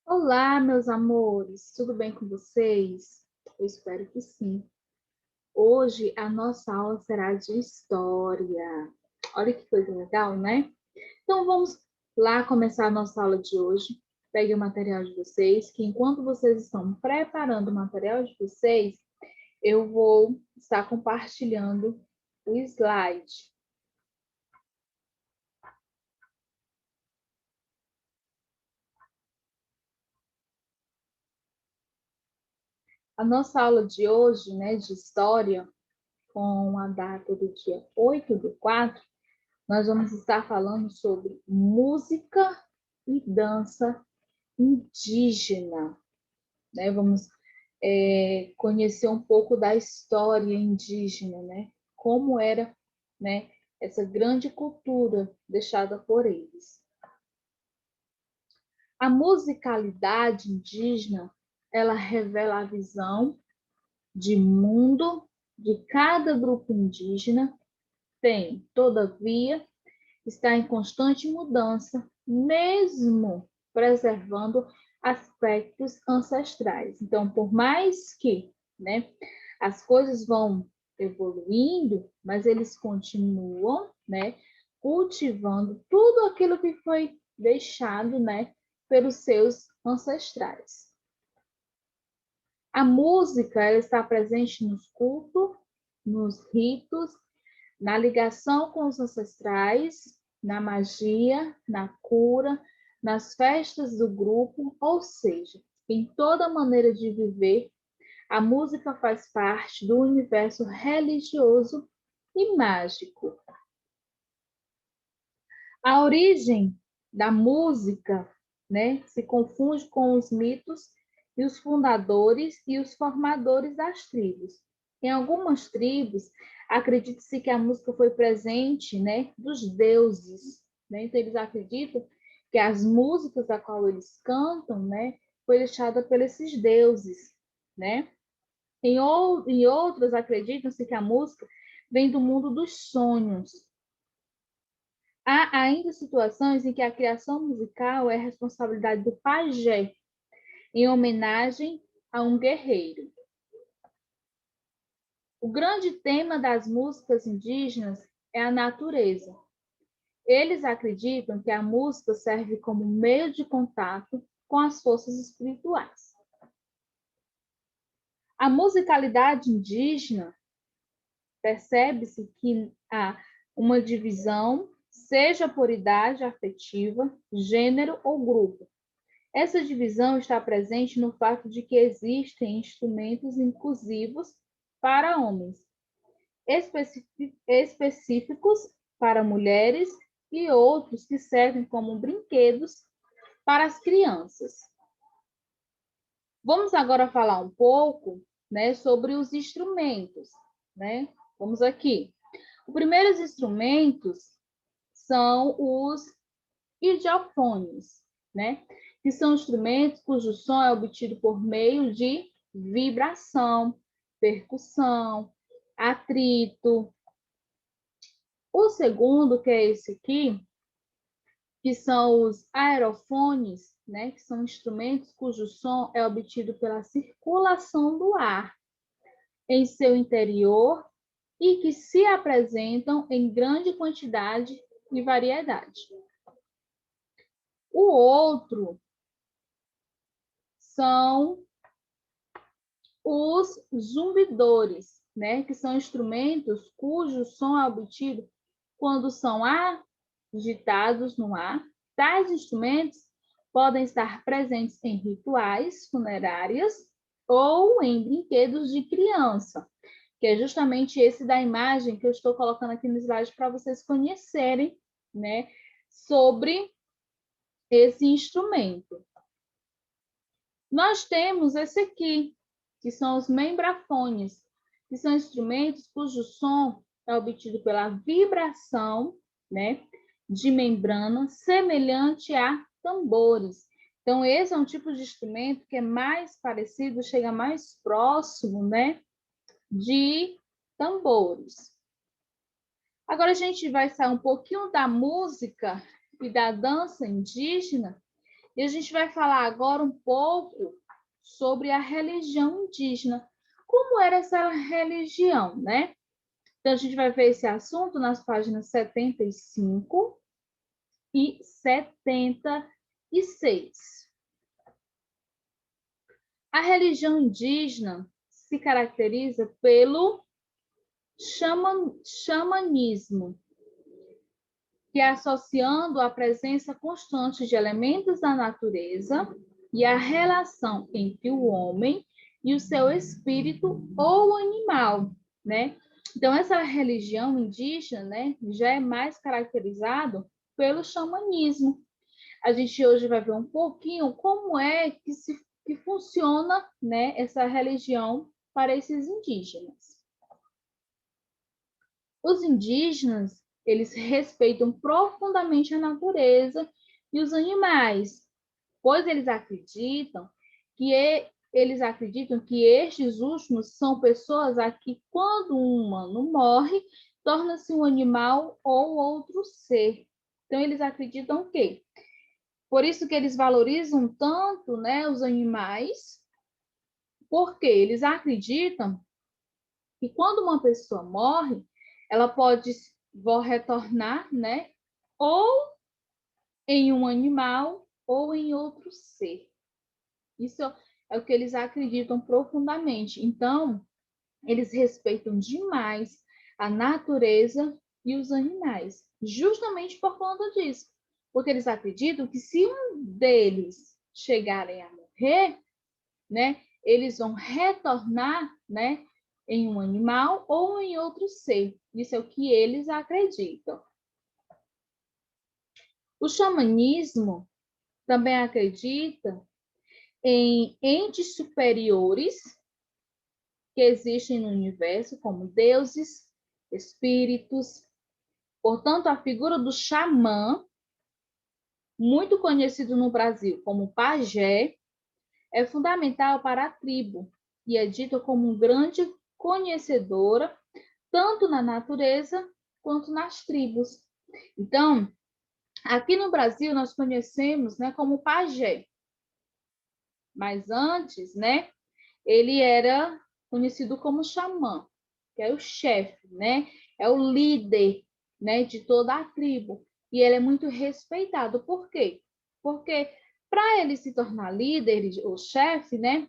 Olá, meus amores, tudo bem com vocês? Eu espero que sim. Hoje a nossa aula será de história. Olha que coisa legal, né? Então vamos lá começar a nossa aula de hoje. Pegue o material de vocês, que enquanto vocês estão preparando o material de vocês, eu vou estar compartilhando o slide. A nossa aula de hoje, né, de história, com a data do dia 8/4, nós vamos estar falando sobre música e dança indígena, né? Vamos conhecer um pouco da história indígena, né? Como era, né, essa grande cultura deixada por eles. A musicalidade indígena, ela revela a visão de mundo de cada grupo indígena, tem, todavia, está em constante mudança, mesmo preservando aspectos ancestrais. Então, por mais que, né, as coisas vão evoluindo, mas eles continuam, né, cultivando tudo aquilo que foi deixado, né, pelos seus ancestrais. A música, ela está presente nos cultos, nos ritos, na ligação com os ancestrais, na magia, na cura, nas festas do grupo, ou seja, em toda maneira de viver, a música faz parte do universo religioso e mágico. A origem da música, né, se confunde com os mitos e os fundadores e os formadores das tribos. Em algumas tribos, acredita-se que a música foi presente, né, dos deuses, né? Então eles acreditam que as músicas a qual eles cantam, né, foi deixada por esses deuses, né? Em outras acreditam-se que a música vem do mundo dos sonhos. Há ainda situações em que a criação musical é responsabilidade do pajé, em homenagem a um guerreiro. O grande tema das músicas indígenas é a natureza. Eles acreditam que a música serve como meio de contato com as forças espirituais. A musicalidade indígena, percebe-se que há uma divisão, seja por idade afetiva, gênero ou grupo. Essa divisão está presente no fato de que existem instrumentos inclusivos para homens, específicos para mulheres e outros que servem como brinquedos para as crianças. Vamos agora falar um pouco, né, sobre os instrumentos, né? Vamos aqui. Os primeiros instrumentos são os idiofones, né? Que são instrumentos cujo som é obtido por meio de vibração, percussão, atrito. O segundo, que é esse aqui, que são os aerofones, né? Que são instrumentos cujo som é obtido pela circulação do ar em seu interior e que se apresentam em grande quantidade e variedade. O outro são os zumbidores, né, que são instrumentos cujo som é obtido quando são agitados no ar. Tais instrumentos podem estar presentes em rituais funerários ou em brinquedos de criança, que é justamente esse da imagem que eu estou colocando aqui no slide para vocês conhecerem, né, sobre esse instrumento. Nós temos esse aqui, que são os membrafones, que são instrumentos cujo som é obtido pela vibração, né, de membrana semelhante a tambores. Então, esse é um tipo de instrumento que é mais parecido, chega mais próximo, né, de tambores. Agora a gente vai sair um pouquinho da música e da dança indígena E a gente vai falar agora um pouco sobre a religião indígena. Como era essa religião, né? Então, a gente vai ver esse assunto nas páginas 75 e 76. A religião indígena se caracteriza pelo xamanismo, que é associando a presença constante de elementos da natureza e a relação entre o homem e o seu espírito ou animal, né? Então, essa religião indígena, né, já é mais caracterizado pelo xamanismo. A gente hoje vai ver um pouquinho como é que funciona, né, essa religião para esses indígenas. Os indígenas, eles respeitam profundamente a natureza e os animais, pois eles acreditam que estes últimos são pessoas a que, quando um humano morre, torna-se um animal ou outro ser. Então, eles acreditam o quê? Por isso que eles valorizam tanto, né, os animais, porque eles acreditam que quando uma pessoa morre, ela pode retornar, né, ou em um animal ou em outro ser. Isso é o que eles acreditam profundamente. Então, eles respeitam demais a natureza e os animais, justamente por conta disso. Porque eles acreditam que se um deles chegarem a morrer, né, eles vão retornar, né, em um animal ou em outro ser. Isso é o que eles acreditam. O xamanismo também acredita em entes superiores que existem no universo, como deuses, espíritos. Portanto, a figura do xamã, muito conhecido no Brasil como pajé, é fundamental para a tribo e é dito como um grande conhecedora, tanto na natureza quanto nas tribos. Então, aqui no Brasil, nós conhecemos, né, como pajé. Mas antes, né, ele era conhecido como xamã, que é o chefe, né? É o líder, né, de toda a tribo. E ele é muito respeitado. Por quê? Porque para ele se tornar líder, o chefe, né,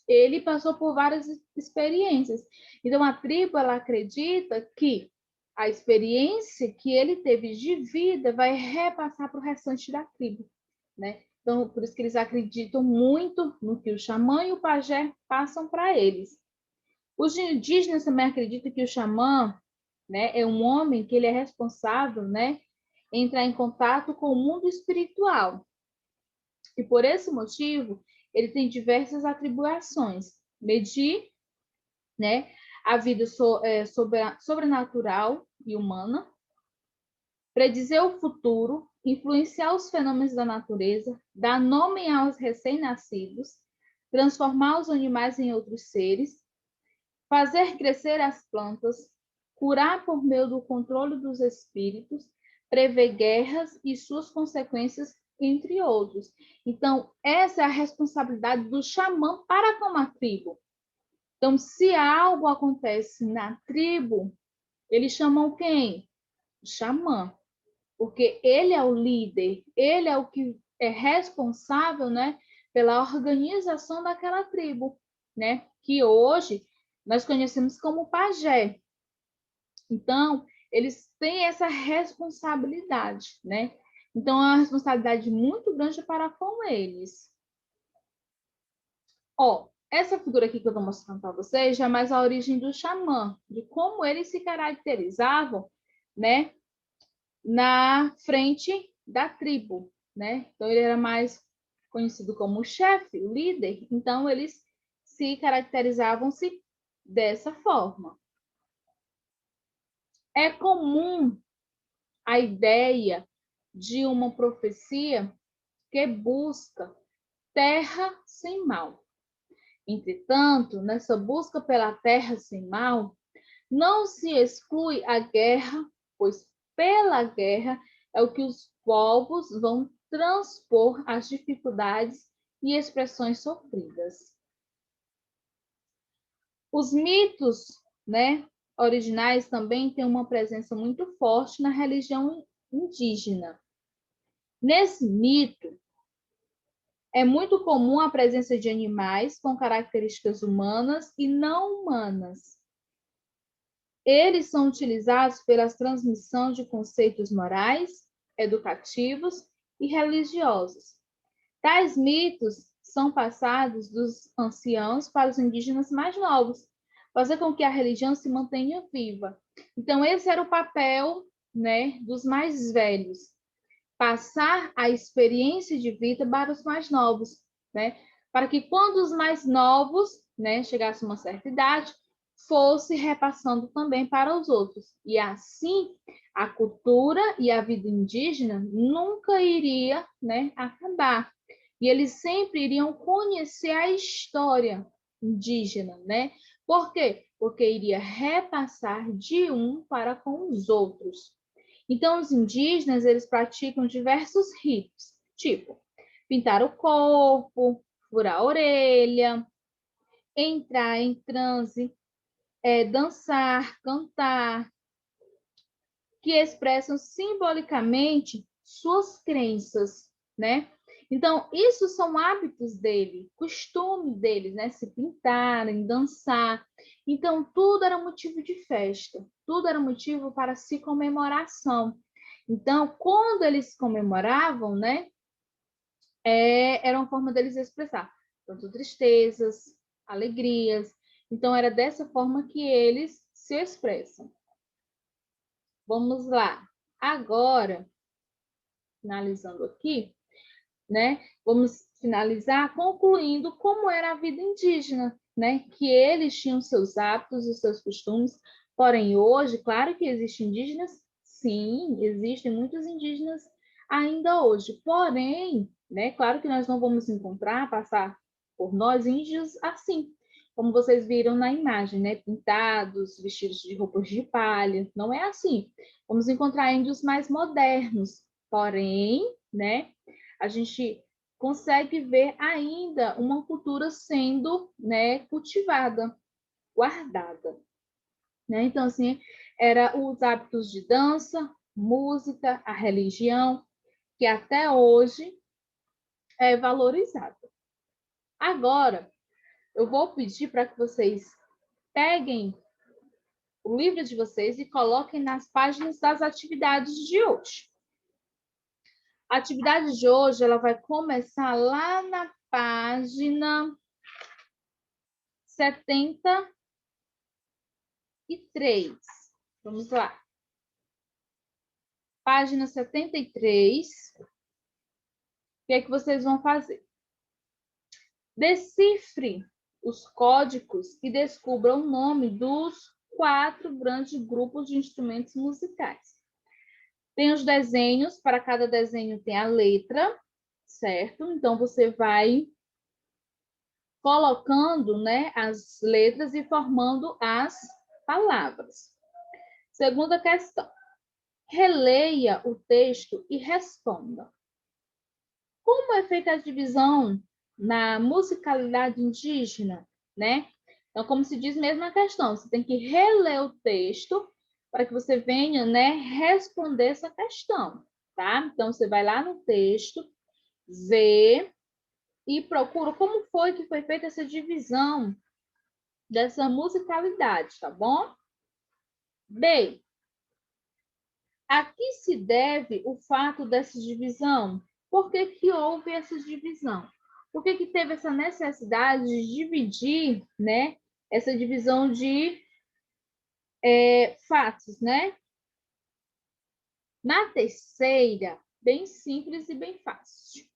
ele passou por várias experiências. Então a tribo ela acredita que a experiência que ele teve de vida vai repassar para o restante da tribo, né? Então, por isso que eles acreditam muito no que o xamã e o pajé passam para eles. Os indígenas também acreditam que o xamã, né, é um homem que ele é responsável, né, em entrar em contato com o mundo espiritual. E por esse motivo, ele tem diversas atribuições. Medir, né, a vida sobrenatural e humana, predizer o futuro, influenciar os fenômenos da natureza, dar nome aos recém-nascidos, transformar os animais em outros seres, fazer crescer as plantas, curar por meio do controle dos espíritos, prever guerras e suas consequências, entre outros. Então, essa é a responsabilidade do xamã para com a tribo. Então, se algo acontece na tribo, eles chamam quem? O xamã, porque ele é o líder, ele é o que é responsável, né, pela organização daquela tribo, né, que hoje nós conhecemos como pajé. Então, eles têm essa responsabilidade, né? Então, é uma responsabilidade muito grande para com eles. Ó, essa figura aqui que eu estou mostrando para vocês já é mais a origem do xamã, de como eles se caracterizavam, né, na frente da tribo, né? Então, ele era mais conhecido como o chefe, o líder, então eles se caracterizavam-se dessa forma. É comum a ideia de uma profecia que busca terra sem mal. Entretanto, nessa busca pela terra sem mal, não se exclui a guerra, pois pela guerra é o que os povos vão transpor as dificuldades e expressões sofridas. Os mitos, né, originais também têm uma presença muito forte na religião indígena. Nesse mito, é muito comum a presença de animais com características humanas e não humanas. Eles são utilizados pela transmissão de conceitos morais, educativos e religiosos. Tais mitos são passados dos anciãos para os indígenas mais novos, fazer com que a religião se mantenha viva. Então, esse era o papel, né, dos mais velhos, passar a experiência de vida para os mais novos, né, para que quando os mais novos, né, chegassem a uma certa idade, fosse repassando também para os outros. E assim, a cultura e a vida indígena nunca iria, né, acabar. E eles sempre iriam conhecer a história indígena, né? Por quê? Porque iria repassar de um para com os outros. Então, os indígenas, eles praticam diversos ritos, tipo pintar o corpo, furar a orelha, entrar em transe, dançar, cantar, que expressam simbolicamente suas crenças, né? Então, isso são hábitos dele, costume deles, né? Se pintarem, dançar. Então, tudo era motivo de festa, tudo era motivo para se comemoração. Então, quando eles comemoravam, né? Era uma forma deles expressar tanto tristezas, alegrias. Então, era dessa forma que eles se expressam. Vamos lá. Agora, finalizando aqui, né? Vamos finalizar concluindo como era a vida indígena, né? Que eles tinham seus hábitos e seus costumes. Porém, hoje, claro que existem indígenas, sim, existem muitos indígenas ainda hoje. Porém, né? Claro que nós não vamos encontrar, passar por nós índios assim, como vocês viram na imagem, né? Pintados, vestidos de roupas de palha. Não é assim. Vamos encontrar índios mais modernos. Porém, né? A gente consegue ver ainda uma cultura sendo, né, cultivada, guardada. Né? Então, assim, era os hábitos de dança, música, a religião, que até hoje é valorizada. Agora, eu vou pedir para que vocês peguem o livro de vocês e coloquem nas páginas das atividades de hoje. A atividade de hoje ela vai começar lá na página 73. Vamos lá. Página 73. O que é que vocês vão fazer? Decifre os códigos e descubra o nome dos 4 grandes grupos de instrumentos musicais. Tem os desenhos, para cada desenho tem a letra, certo? Então, você vai colocando, né, as letras e formando as palavras. Segunda questão. Releia o texto e responda. Como é feita a divisão na musicalidade indígena, né? Então, como se diz mesmo a questão, você tem que reler o texto para que você venha, né, responder essa questão, tá? Então, você vai lá no texto, vê e procura como foi que foi feita essa divisão dessa musicalidade, tá bom? B. A que se deve o fato dessa divisão? Por que que houve essa divisão? Por que que teve essa necessidade de dividir, né? Essa divisão de fatos, né? Na terceira, bem simples e bem fácil.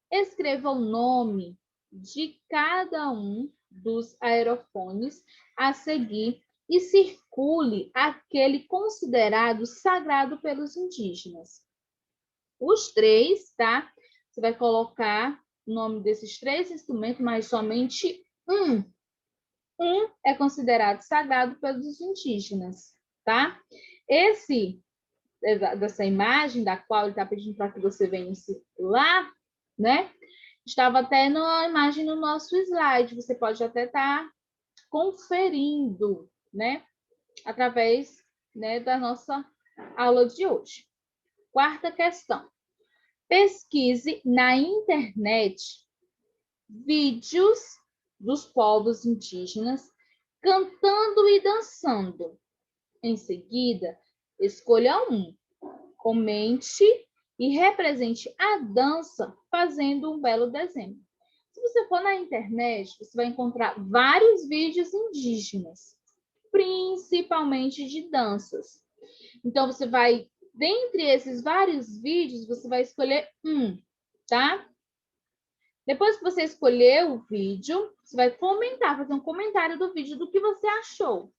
Escreva o nome de cada um dos aerofones a seguir e circule aquele considerado sagrado pelos indígenas. Os 3, tá? Você vai colocar o nome desses 3 instrumentos, mas somente um. Um é considerado sagrado pelos indígenas, tá? Esse dessa imagem, da qual ele está pedindo para que você venha circular, né? Estava até na imagem no nosso slide, você pode até estar conferindo, né? Através, né, da nossa aula de hoje. Quarta questão. Pesquise na internet vídeos dos povos indígenas cantando e dançando. Em seguida, escolha um. Comente e represente a dança fazendo um belo desenho. Se você for na internet, você vai encontrar vários vídeos indígenas, principalmente de danças. Então, você vai, dentre esses vários vídeos, você vai escolher um, tá? Depois que você escolher o vídeo, você vai comentar, fazer um comentário do vídeo, do que você achou,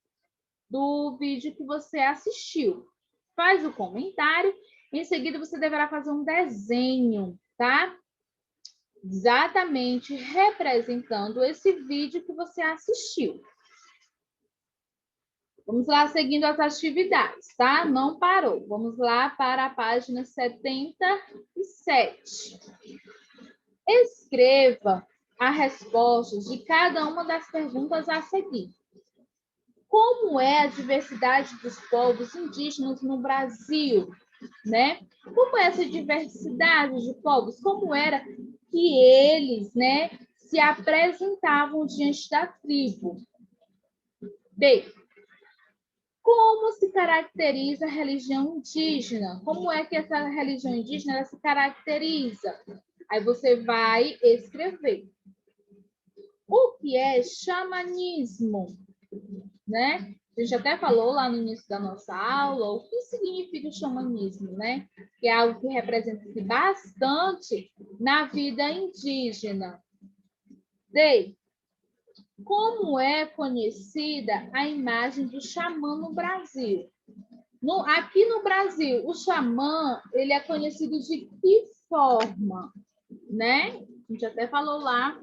do vídeo que você assistiu. Faz o comentário, em seguida você deverá fazer um desenho, tá? Exatamente representando esse vídeo que você assistiu. Vamos lá, seguindo as atividades, tá? Não parou. Vamos lá para a página 77. Escreva a resposta de cada uma das perguntas a seguir. Como é a diversidade dos povos indígenas no Brasil, né? Como é essa diversidade de povos? Como era que eles, né, se apresentavam diante da tribo? B. Como se caracteriza a religião indígena? Como é que essa religião indígena ela se caracteriza? Aí você vai escrever. O que é xamanismo? Né? A gente até falou lá no início da nossa aula o que significa o xamanismo, né? Que é algo que representa-se bastante na vida indígena. D. Como é conhecida a imagem do xamã no Brasil? Aqui no Brasil, o xamã, ele é conhecido de que forma, né? A gente até falou lá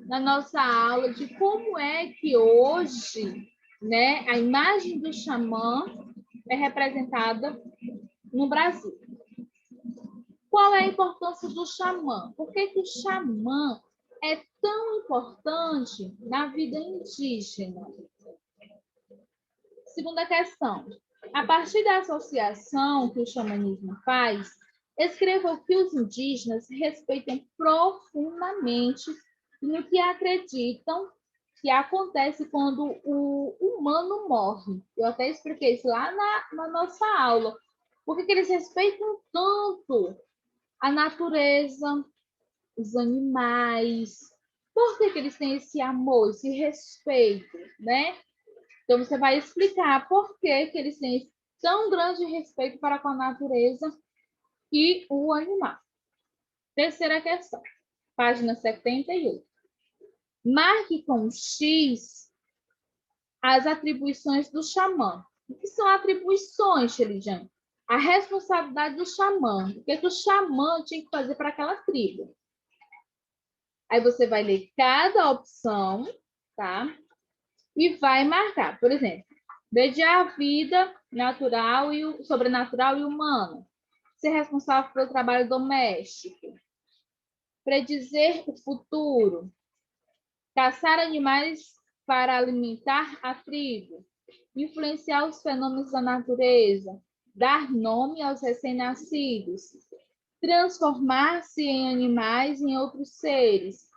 na nossa aula de como é que hoje, né, a imagem do xamã é representada no Brasil. Qual é a importância do xamã? Por que o xamã é tão importante na vida indígena? Segunda questão. A partir da associação que o xamanismo faz, escreva o que os indígenas respeitam profundamente no que acreditam que acontece quando o humano morre. Eu até expliquei isso lá na nossa aula. Por que eles respeitam tanto a natureza, os animais? Por que eles têm esse amor, esse respeito, né? Então, você vai explicar por que eles têm tão grande respeito para com a natureza e o animal. Terceira questão, página 78. Marque com X as atribuições do xamã. O que são atribuições, Xelijan? A responsabilidade do xamã. O que o xamã tinha que fazer para aquela tribo? Aí você vai ler cada opção, tá? E vai marcar. Por exemplo, mediar a vida natural e sobrenatural e humana. Ser responsável pelo trabalho doméstico. Predizer o futuro. Caçar animais para alimentar a tribo. Influenciar os fenômenos da natureza. Dar nome aos recém-nascidos. Transformar-se em animais em outros seres.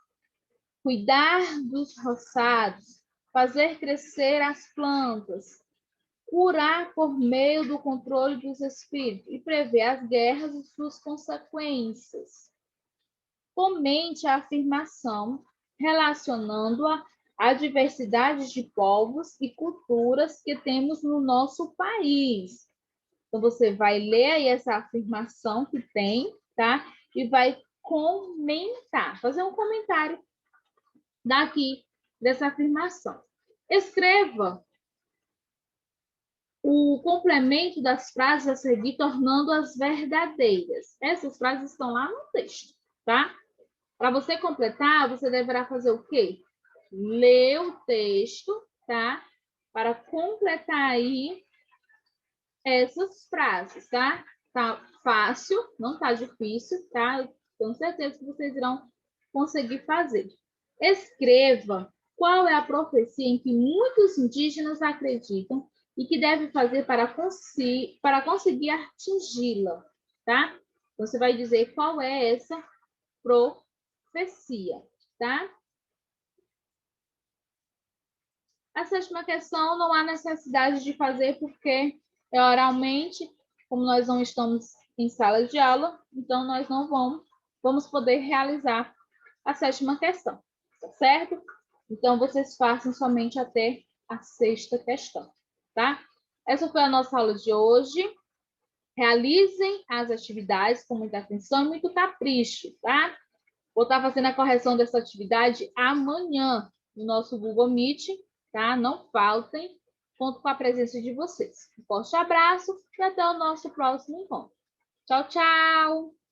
Cuidar dos roçados. Fazer crescer as plantas. Curar por meio do controle dos espíritos e prever as guerras e suas consequências. Comente a afirmação relacionando-a à diversidade de povos e culturas que temos no nosso país. Então, você vai ler aí essa afirmação que tem, tá? E vai comentar, fazer um comentário daqui, dessa afirmação. Escreva o complemento das frases a seguir, tornando-as verdadeiras. Essas frases estão lá no texto, tá? Para você completar, você deverá fazer o quê? Ler o texto, tá? Para completar aí essas frases, tá? tá fácil, não tá difícil, tá? Eu tenho certeza que vocês irão conseguir fazer. Escreva qual é a profecia em que muitos indígenas acreditam e que deve fazer para conseguir atingi-la, tá? Você vai dizer qual é essa profecia, tá? A sétima questão não há necessidade de fazer porque é oralmente, como nós não estamos em sala de aula, então nós não vamos poder realizar a sétima questão, tá certo? Então, vocês façam somente até a sexta questão, tá? Essa foi a nossa aula de hoje. Realizem as atividades com muita atenção e muito capricho, tá? Vou estar fazendo a correção dessa atividade amanhã no nosso Google Meet, tá? Não faltem. Conto com a presença de vocês. Um forte abraço e até o nosso próximo encontro. Tchau, tchau!